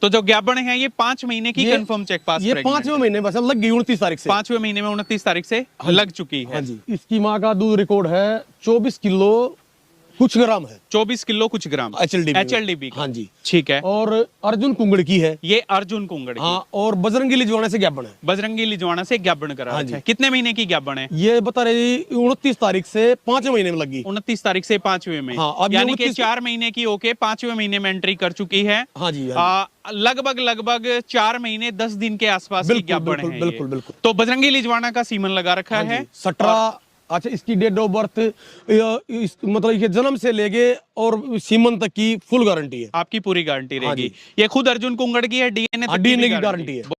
तो जो गैबन है ये 5 महीने की कंफर्म चेक पास, ये 5वें महीने बस लग गई 29 तारीख से। 5वें महीने में 29 तारीख से लग चुकी है। हाँ जी। इसकी माँ का दूध रिकॉर्ड है 24 किलो कुछ ग्राम है। 24 किलो कुछ ग्राम HLDB हाँ जी। ठीक है। और अर्जुन कुंगड़ की है ये अर्जुन कुंगड़ की। हाँ, और बजरंगी लिजवाना से गैबन है। बजरंगी लिजवाना से गैबन करा हाँ है। कितने महीने की गैबन है? ये बता रही 29 तारीख से 5वें महीने में लगी। 29 तारीख से 5वें में। हाँ, अब यानी कि 29 4 महीने की होके 5वें महीने में एंट्री कर चुकी है। हाँ जी। लगभग 4 महीने 10 दिन के आसपास की गैबन है। बिल्कुल। तो बजरंगी लिजवाना का सीमन लगा रखा है 17। अच्छा, इसकी डेट ऑफ बर्थ मतलब ये जन्म से लेके और सीमन तक की फुल गारंटी है। आपकी पूरी गारंटी रहेगी। ये खुद अर्जुन कुंगड़ की है, डीएनए की गारंटी है।